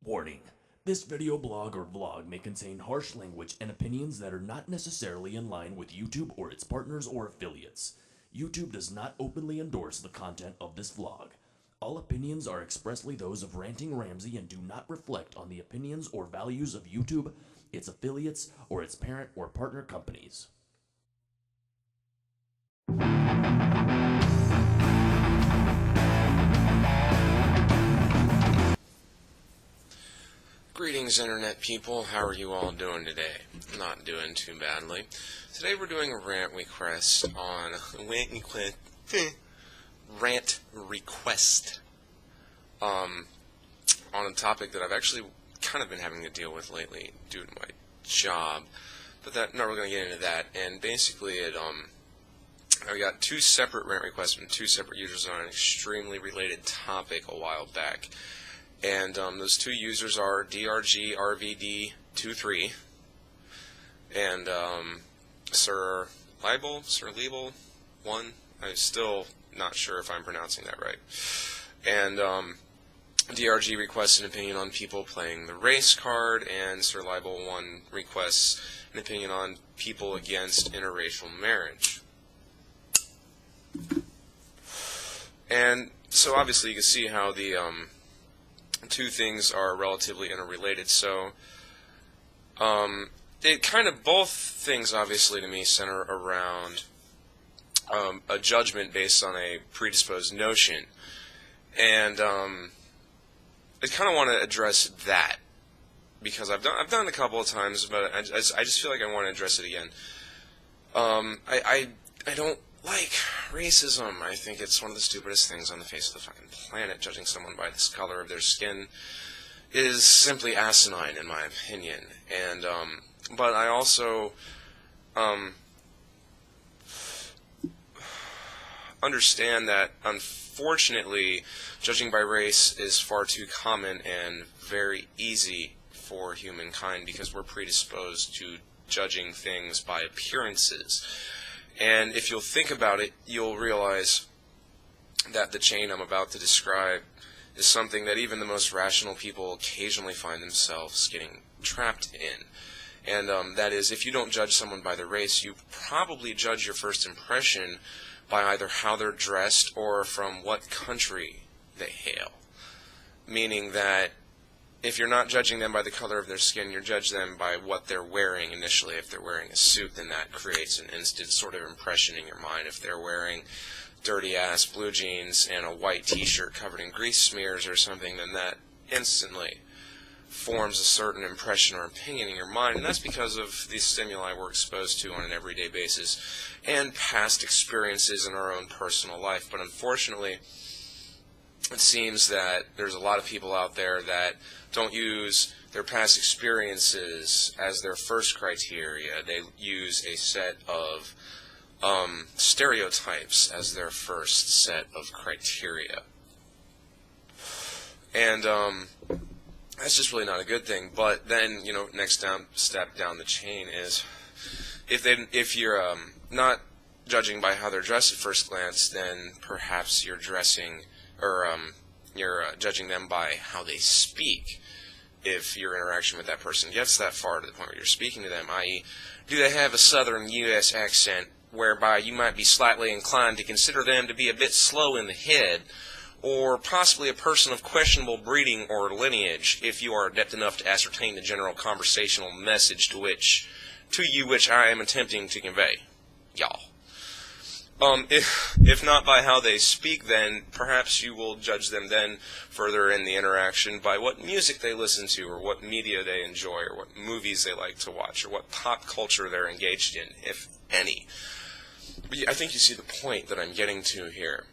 Warning. This video blog or vlog may contain harsh language and opinions that are not necessarily in line with YouTube or its partners or affiliates. YouTube does not openly endorse the content of this vlog. All opinions are expressly those of Ranting Ramsay and do not reflect on the opinions or values of YouTube, its affiliates, or its parent or partner companies. Greetings, Internet people. How are you all doing today? Not doing too badly. Today we're doing a rant request on on a topic that I've actually kind of been having to deal with lately due to my job. But we're going to get into that. And basically, I got two separate rant requests from two separate users on an extremely related topic a while back. And those two users are DRGRVD23 and Sir Leibel 1. I'm still not sure if I'm pronouncing that right. And DRG requests an opinion on people playing the race card, and Sir Leibel 1 requests an opinion on people against interracial marriage. And so obviously you can see how the two things are relatively interrelated. So both things obviously to me center around a judgment based on a predisposed notion, and I kind of want to address that because I've done it a couple of times, but I just feel like I want to address it again. I don't like racism. I think it's one of the stupidest things on the face of the fucking planet. Judging someone by the color of their skin is simply asinine, in my opinion. And but I also understand that, unfortunately, judging by race is far too common and very easy for humankind because we're predisposed to judging things by appearances. And if you'll think about it, you'll realize that the chain I'm about to describe is something that even the most rational people occasionally find themselves getting trapped in. And that is, if you don't judge someone by their race, you probably judge your first impression by either how they're dressed or from what country they hail. Meaning that if you're not judging them by the color of their skin, you judge them by what they're wearing initially. If they're wearing a suit, then that creates an instant sort of impression in your mind. If they're wearing dirty-ass blue jeans and a white t-shirt covered in grease smears or something, then that instantly forms a certain impression or opinion in your mind. And that's because of the stimuli we're exposed to on an everyday basis and past experiences in our own personal life. But unfortunately, it seems that there's a lot of people out there that don't use their past experiences as their first criteria. They use a set of stereotypes as their first set of criteria. And that's just really not a good thing. But then, next step down the chain is if you're not judging by how they're dressed at first glance, then perhaps you're dressing or you're judging them by how they speak. If your interaction with that person gets that far to the point where you're speaking to them, i.e., do they have a southern U.S. accent whereby you might be slightly inclined to consider them to be a bit slow in the head, or possibly a person of questionable breeding or lineage, if you are adept enough to ascertain the general conversational message to which I am attempting to convey, y'all. If not by how they speak, then perhaps you will judge them then further in the interaction by what music they listen to, or what media they enjoy, or what movies they like to watch, or what pop culture they're engaged in, if any. But I think you see the point that I'm getting to here.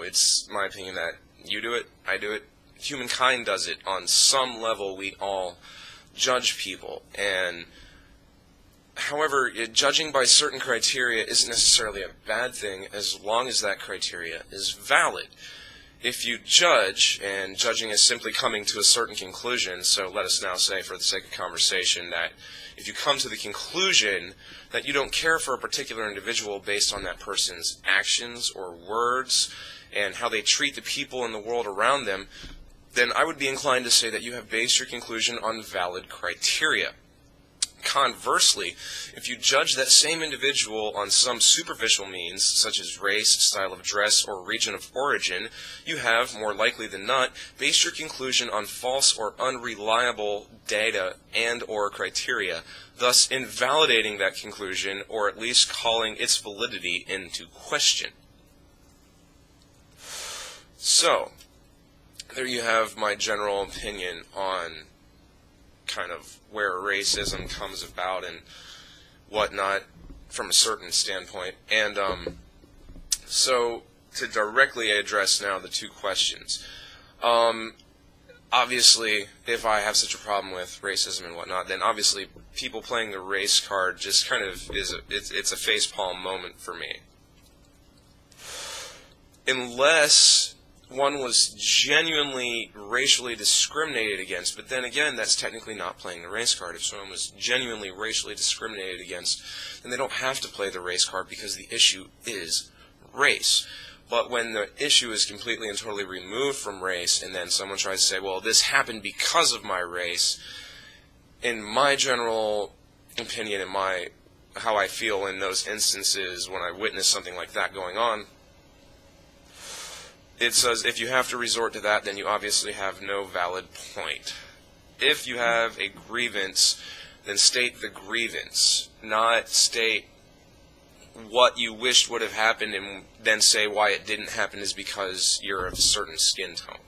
It's my opinion that you do it, I do it, humankind does it. On some level, we all judge people, and however, judging by certain criteria isn't necessarily a bad thing as long as that criteria is valid. If you judge, and judging is simply coming to a certain conclusion, so let us now say, for the sake of conversation, that if you come to the conclusion that you don't care for a particular individual based on that person's actions or words and how they treat the people in the world around them, then I would be inclined to say that you have based your conclusion on valid criteria. Conversely, if you judge that same individual on some superficial means, such as race, style of dress, or region of origin, you have, more likely than not, based your conclusion on false or unreliable data and or criteria, thus invalidating that conclusion, or at least calling its validity into question. So, there you have my general opinion on kind of where racism comes about and whatnot from a certain standpoint. And so to directly address now the two questions, obviously if I have such a problem with racism and whatnot, then obviously people playing the race card just kind of it's a facepalm moment for me. Unless one was genuinely racially discriminated against, but then again, that's technically not playing the race card. If someone was genuinely racially discriminated against, then they don't have to play the race card because the issue is race. But when the issue is completely and totally removed from race, and then someone tries to say, well, this happened because of my race, in my general opinion, in how I feel in those instances when I witness something like that going on, it says if you have to resort to that, then you obviously have no valid point. If you have a grievance, then state the grievance, not state what you wished would have happened and then say why it didn't happen is because you're of a certain skin tone.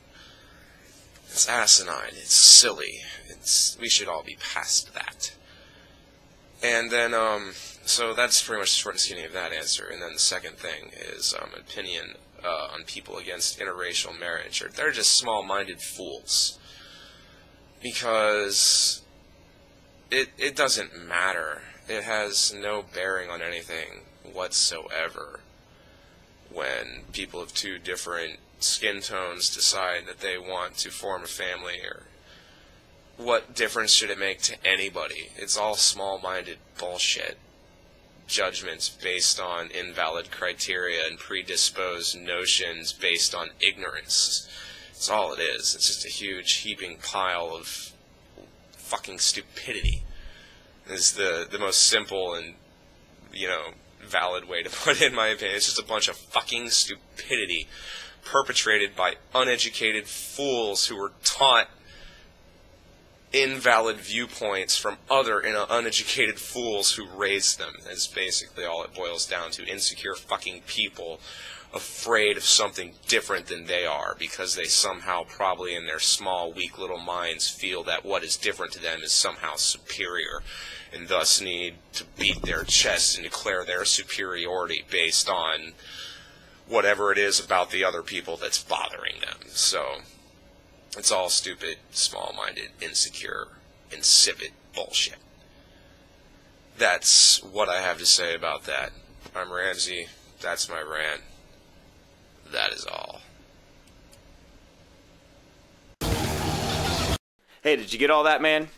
It's asinine. It's silly. We should all be past that. And then, so that's pretty much the short and skinny of that answer. And then the second thing is opinion on people against interracial marriage. They're just small-minded fools. Because it doesn't matter. It has no bearing on anything whatsoever when people of two different skin tones decide that they want to form a family, or what difference should it make to anybody? It's all small-minded bullshit. Judgments based on invalid criteria and predisposed notions based on ignorance. That's all it is. It's just a huge heaping pile of fucking stupidity. Is the most simple and, valid way to put it in my opinion. It's just a bunch of fucking stupidity perpetrated by uneducated fools who were taught invalid viewpoints from other uneducated fools who raised them. That's basically all it boils down to. Insecure fucking people afraid of something different than they are because they somehow probably in their small, weak little minds feel that what is different to them is somehow superior, and thus need to beat their chests and declare their superiority based on whatever it is about the other people that's bothering them. So it's all stupid, small-minded, insecure, insipid bullshit. That's what I have to say about that. I'm Ramsay. That's my rant. That is all. Hey, did you get all that, man?